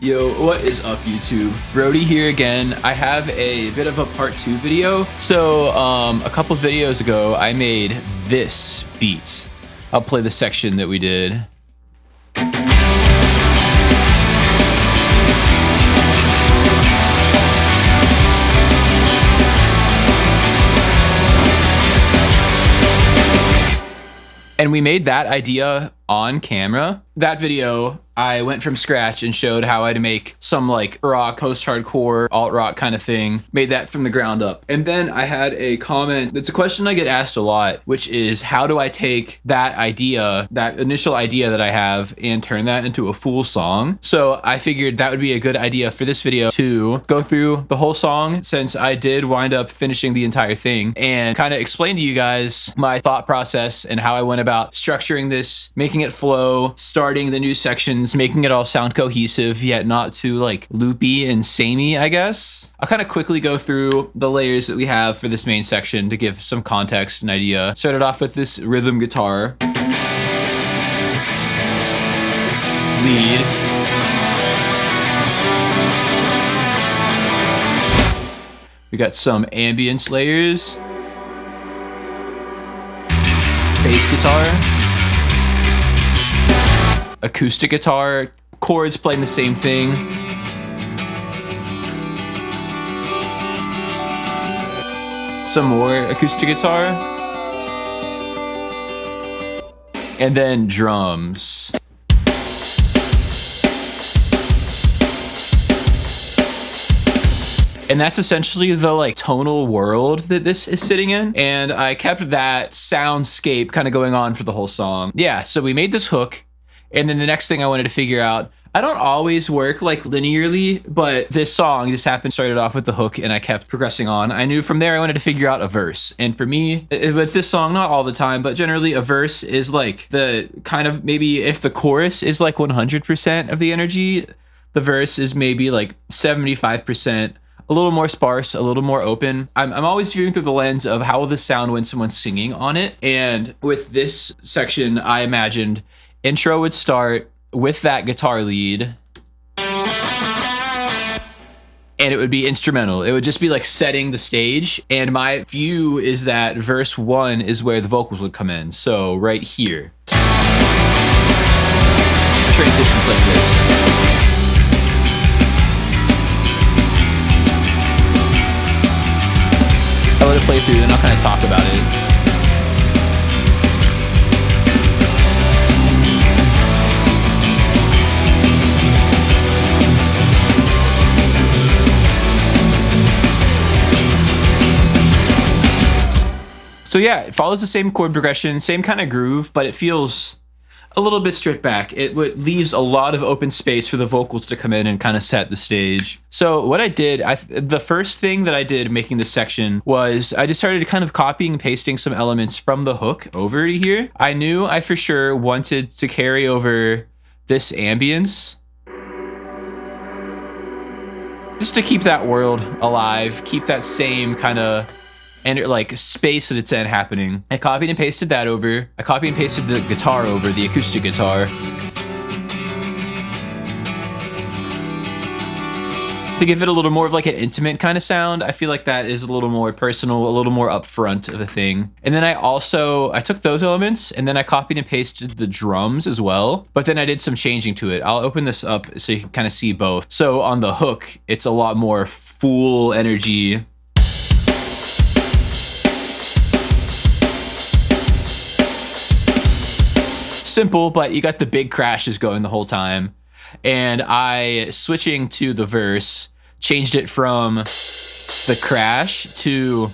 Yo, what is up YouTube? Brody here again. I have a bit of a part 2 video. So a couple videos ago, I made this beat. I'll play the section that we did. And we made that idea on camera. That video, I went from scratch and showed how I'd make some like rock, post-hardcore, alt-rock kind of thing. Made that from the ground up. And then I had a comment, it's a question I get asked a lot, which is how do I take that idea, that initial idea that I have, and turn that into a full song? So I figured that would be a good idea for this video to go through the whole song, since I did wind up finishing the entire thing, and kind of explain to you guys my thought process and how I went about structuring this, making it flow, starting the new sections, making it all sound cohesive yet not too like loopy and samey, I guess. I'll kind of quickly go through the layers that we have for this main section to give some context and idea. Started off with this rhythm guitar lead. We got some ambience layers, bass guitar, acoustic guitar, chords playing the same thing, some more acoustic guitar, and then drums. And that's essentially the like tonal world that this is sitting in. And I kept that soundscape kind of going on for the whole song. Yeah, so we made this hook. And then the next thing I wanted to figure out, I don't always work like linearly, but this song just happened, started off with the hook and I kept progressing on. I knew from there I wanted to figure out a verse. And for me, with this song, not all the time, but generally a verse is like the kind of, maybe if the chorus is like 100% of the energy, the verse is maybe like 75%. A little more sparse, a little more open. I'm always viewing through the lens of how will this sound when someone's singing on it. And with this section, I imagined intro would start with that guitar lead, and it would be instrumental. It would just be like setting the stage. And my view is that verse 1 is where the vocals would come in. So right here. Transitions like this. I'll let it play through, then I'll kind of talk about it. So yeah, it follows the same chord progression, same kind of groove, but it feels a little bit stripped back. It leaves a lot of open space for the vocals to come in and kind of set the stage. So what I did, the first thing that I did making this section was I just started kind of copying and pasting some elements from the hook over to here. I knew I for sure wanted to carry over this ambience, just to keep that world alive, keep that same kind of and like space that it's in happening. I copied and pasted that over. I copied and pasted the guitar over, the acoustic guitar, to give it a little more of like an intimate kind of sound. I feel like that is a little more personal, a little more upfront of a thing. And then I took those elements and then I copied and pasted the drums as well, but then I did some changing to it. I'll open this up so you can kind of see both. So on the hook, it's a lot more full energy. Simple, but you got the big crashes going the whole time. And I, switching to the verse, changed it from the crash to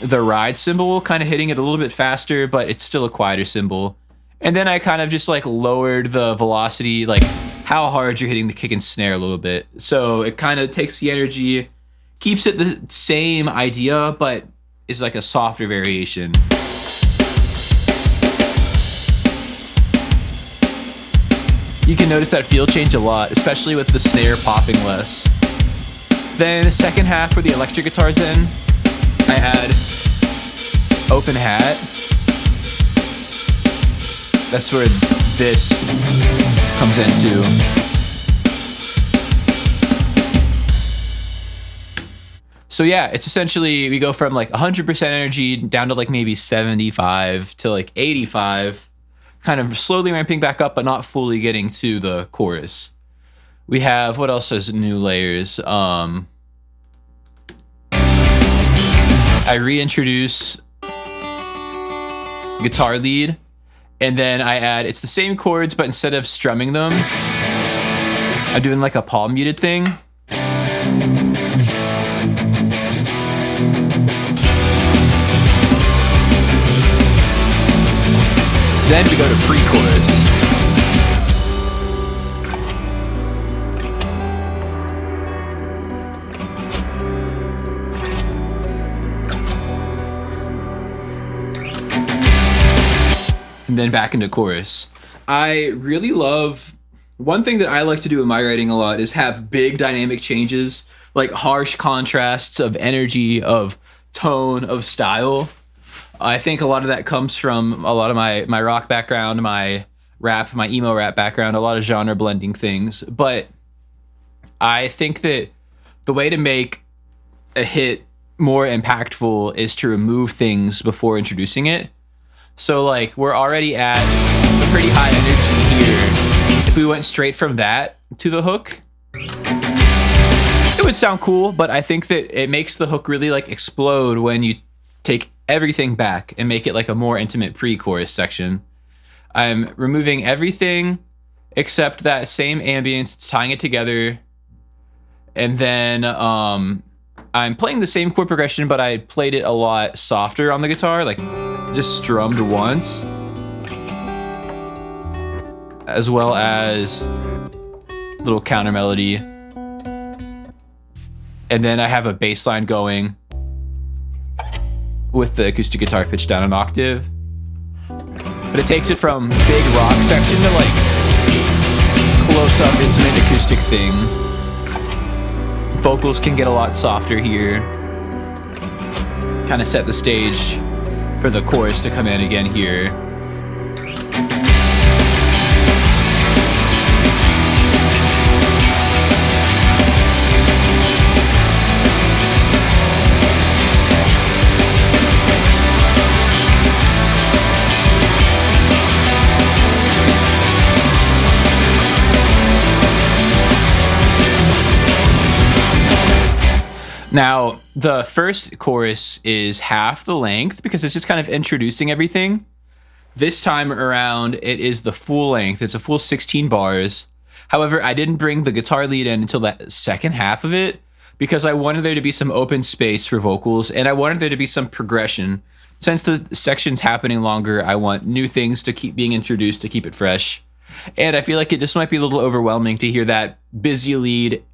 the ride cymbal, kind of hitting it a little bit faster, but it's still a quieter cymbal. And then I kind of just like lowered the velocity, like how hard you're hitting the kick and snare a little bit. So it kind of takes the energy, keeps it the same idea, but is like a softer variation. You can notice that feel change a lot, especially with the snare popping less. Then the second half where the electric guitar's in, I add open hat. That's where this comes into. So yeah, it's essentially we go from like 100% energy down to like maybe 75 to like 85, kind of slowly ramping back up, but not fully getting to the chorus. We have, what else is new layers? I reintroduce guitar lead, and then I add, it's the same chords, but instead of strumming them, I'm doing like a palm muted thing. Then we go to pre-chorus. And then back into chorus. I really love, one thing that I like to do in my writing a lot is have big dynamic changes, like harsh contrasts of energy, of tone, of style. I think a lot of that comes from a lot of my rock background, my rap, my emo rap background, a lot of genre blending things. But I think that the way to make a hit more impactful is to remove things before introducing it. So like we're already at a pretty high energy here. If we went straight from that to the hook, it would sound cool, but I think that it makes the hook really like explode when you take everything back and make it like a more intimate pre-chorus section. I'm removing everything except that same ambience, tying it together, and then I'm playing the same chord progression, but I played it a lot softer on the guitar, like just strummed once, as well as a little counter melody. And then I have a bass line going with the acoustic guitar pitched down an octave. But it takes it from big rock section to like close up intimate acoustic thing. Vocals can get a lot softer here. Kind of set the stage for the chorus to come in again here. Now, the first chorus is half the length because it's just kind of introducing everything. This time around, it is the full length. It's a full 16 bars. However, I didn't bring the guitar lead in until that second half of it because I wanted there to be some open space for vocals and I wanted there to be some progression. Since the section's happening longer, I want new things to keep being introduced to keep it fresh. And I feel like it just might be a little overwhelming to hear that busy lead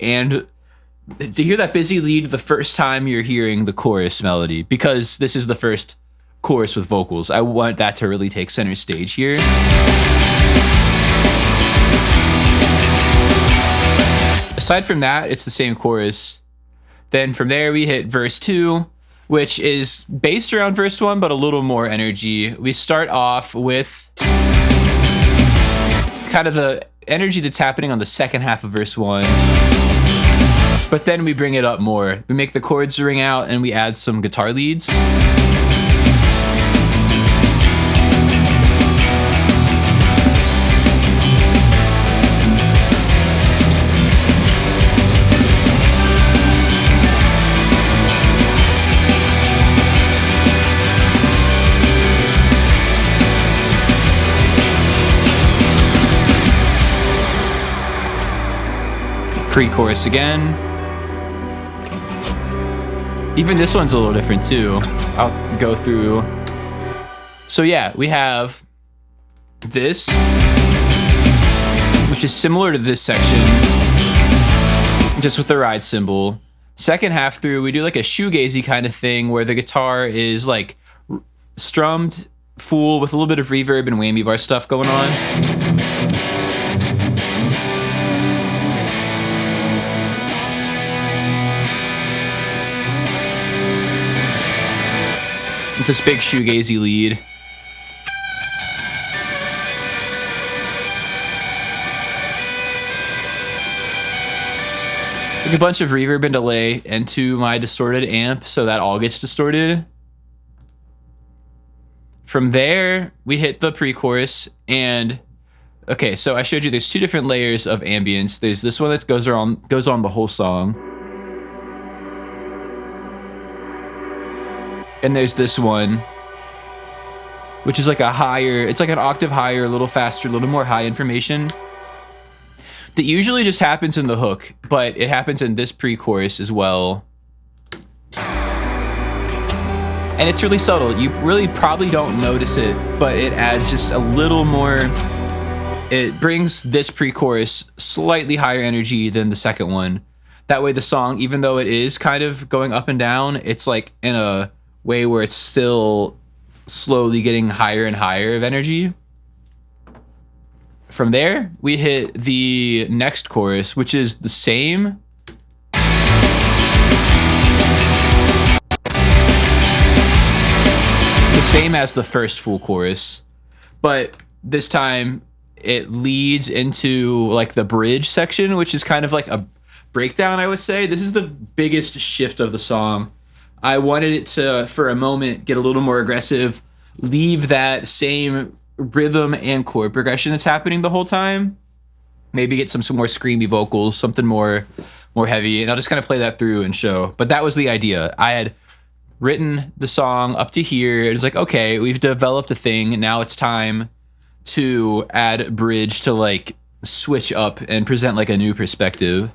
the first time you're hearing the chorus melody, because this is the first chorus with vocals. I want that to really take center stage here. Aside from that, it's the same chorus. Then from there we hit verse 2, which is based around verse 1, but a little more energy. We start off with kind of the energy that's happening on the second half of verse 1. But then we bring it up more. We make the chords ring out and we add some guitar leads. Pre-chorus again. Even this one's a little different too. I'll go through. So yeah, we have this, which is similar to this section, just with the ride cymbal. Second half through, we do like a shoegazy kind of thing where the guitar is like strummed full with a little bit of reverb and whammy bar stuff going on. With this big shoegazy lead. Like a bunch of reverb and delay into my distorted amp, so that all gets distorted. From there, we hit the pre-chorus, and okay, so I showed you there's two different layers of ambience. There's this one that goes on the whole song. And there's this one, which is like a higher, it's like an octave higher, a little faster, a little more high information. That usually just happens in the hook, but it happens in this pre-chorus as well. And it's really subtle. You really probably don't notice it, but it adds just a little more. It brings this pre-chorus slightly higher energy than the second one. That way the song, even though it is kind of going up and down, it's like in a way where it's still slowly getting higher and higher of energy. From there, we hit the next chorus, which is the same. The same as the first full chorus, but this time it leads into like the bridge section, which is kind of like a breakdown, I would say. This is the biggest shift of the song. I wanted it to, for a moment, get a little more aggressive, leave that same rhythm and chord progression that's happening the whole time. Maybe get some more screamy vocals, something more heavy, and I'll just kind of play that through and show. But that was the idea. I had written the song up to here. It was like, okay, we've developed a thing. Now it's time to add bridge to like switch up and present like a new perspective.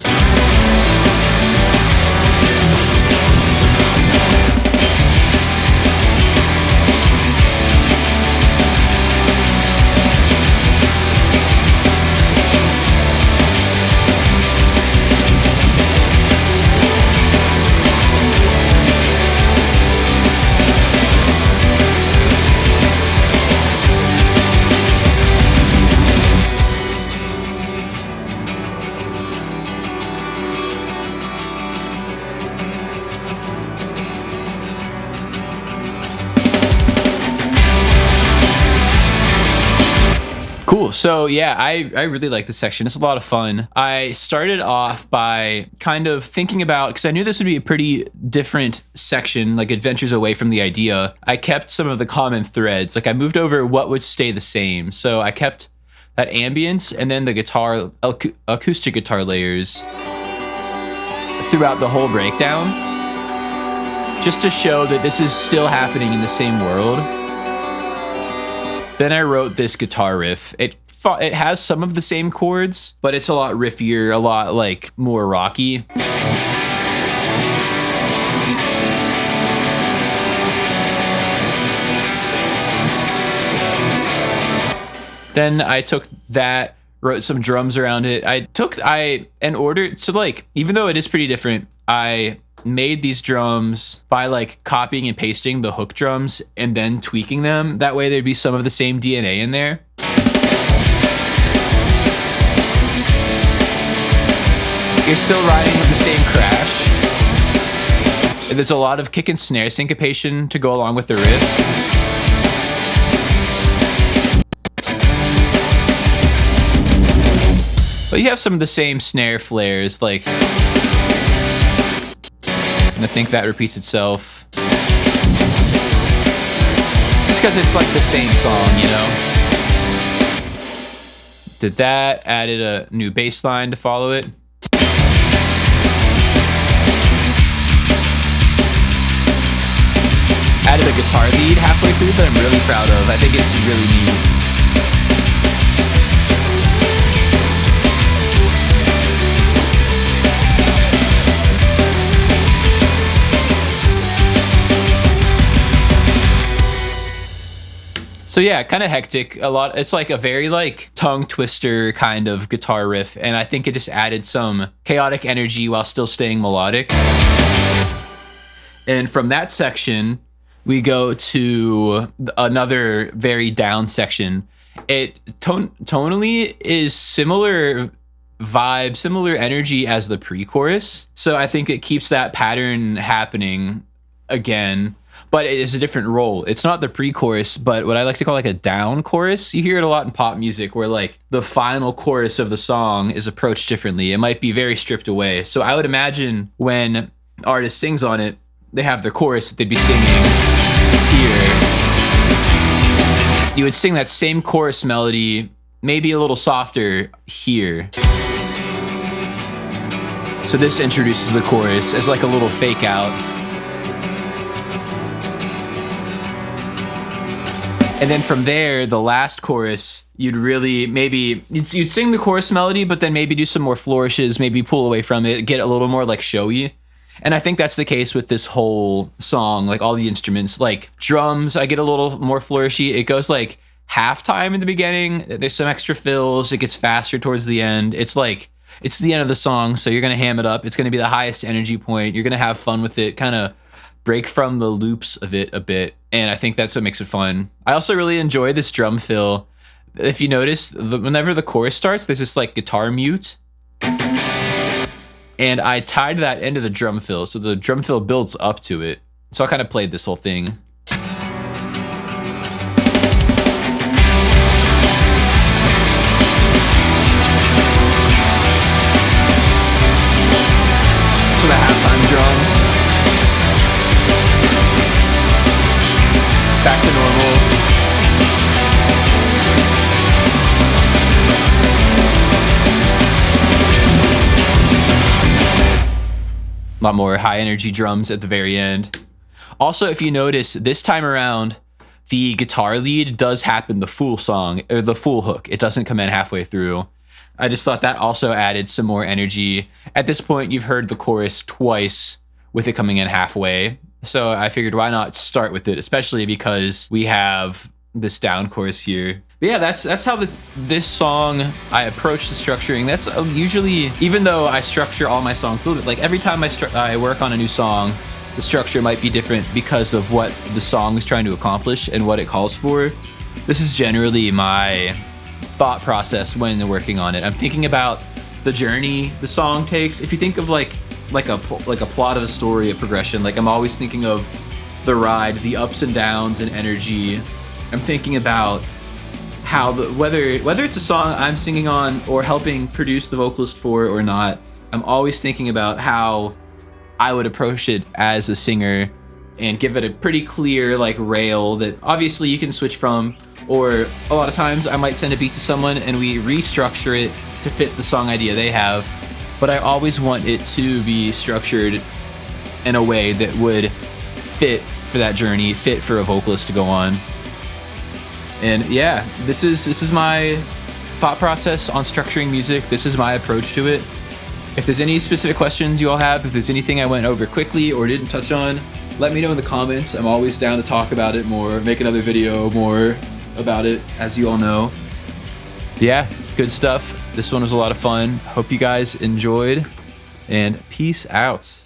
Cool. So yeah, I really like this section. It's a lot of fun. I started off by kind of thinking about, because I knew this would be a pretty different section, like adventures away from the idea. I kept some of the common threads. Like I moved over what would stay the same. So I kept that ambience and then the guitar, acoustic guitar layers throughout the whole breakdown, just to show that this is still happening in the same world. Then I wrote this guitar riff. It has some of the same chords, but it's a lot riffier, a lot like more rocky. Then I took that, wrote some drums around it. In order to like, even though it is pretty different, I made these drums by like copying and pasting the hook drums and then tweaking them. That way there'd be some of the same DNA in there. You're still riding with the same crash. There's a lot of kick and snare syncopation to go along with the riff. But you have some of the same snare flares, like, and I think that repeats itself. Just because it's like the same song, you know? Did that, added a new bass line to follow it. Added a guitar lead halfway through that I'm really proud of. I think it's really neat. So yeah, kind of hectic, a lot. It's like a very like tongue twister kind of guitar riff. And I think it just added some chaotic energy while still staying melodic. And from that section, we go to another very down section. It tonally is similar vibe, similar energy as the pre-chorus. So I think it keeps that pattern happening again. but it is a different role. It's not the pre-chorus, but what I like to call like a down chorus. You hear it a lot in pop music where like the final chorus of the song is approached differently. It might be very stripped away. So I would imagine when an artist sings on it, they have their chorus that they'd be singing here. You would sing that same chorus melody, maybe a little softer here. So this introduces the chorus as like a little fake out. And then from there, the last chorus, you'd sing the chorus melody, but then maybe do some more flourishes, maybe pull away from it, get a little more like showy. And I think that's the case with this whole song, like all the instruments, like drums, I get a little more flourishy. It goes like halftime in the beginning. There's some extra fills. It gets faster towards the end. It's like, it's the end of the song, so you're going to ham it up. It's going to be the highest energy point. You're going to have fun with it, kind of break from the loops of it a bit. And I think that's what makes it fun. I also really enjoy this drum fill. If you notice, whenever the chorus starts, there's this like guitar mute. And I tied that into the drum fill, so the drum fill builds up to it. So I kind of played this whole thing. So the halftime drums. Back to normal. A lot more high energy drums at the very end. Also, if you notice, this time around, the guitar lead does happen the full song, or the full hook. It doesn't come in halfway through. I just thought that also added some more energy. At this point, you've heard the chorus twice with it coming in halfway. So I figured why not start with it, especially because we have this down chorus here. But yeah, that's how this song, I approach the structuring. That's usually, even though I structure all my songs a little bit, like every time I work on a new song, the structure might be different because of what the song is trying to accomplish and what it calls for. This is generally my thought process when working on it. I'm thinking about the journey the song takes. If you think of like a plot of a story, a progression, like I'm always thinking of the ride, the ups and downs and energy. I'm thinking about how whether it's a song I'm singing on or helping produce the vocalist for or not, I'm always thinking about how I would approach it as a singer and give it a pretty clear like rail that obviously you can switch from, or a lot of times I might send a beat to someone and we restructure it to fit the song idea they have, but I always want it to be structured in a way that would fit for that journey, fit for a vocalist to go on. And yeah, this is my thought process on structuring music. This is my approach to it. If there's any specific questions you all have, if there's anything I went over quickly or didn't touch on, let me know in the comments. I'm always down to talk about it more, make another video more about it, as you all know. Yeah, good stuff. This one was a lot of fun. Hope you guys enjoyed, and peace out.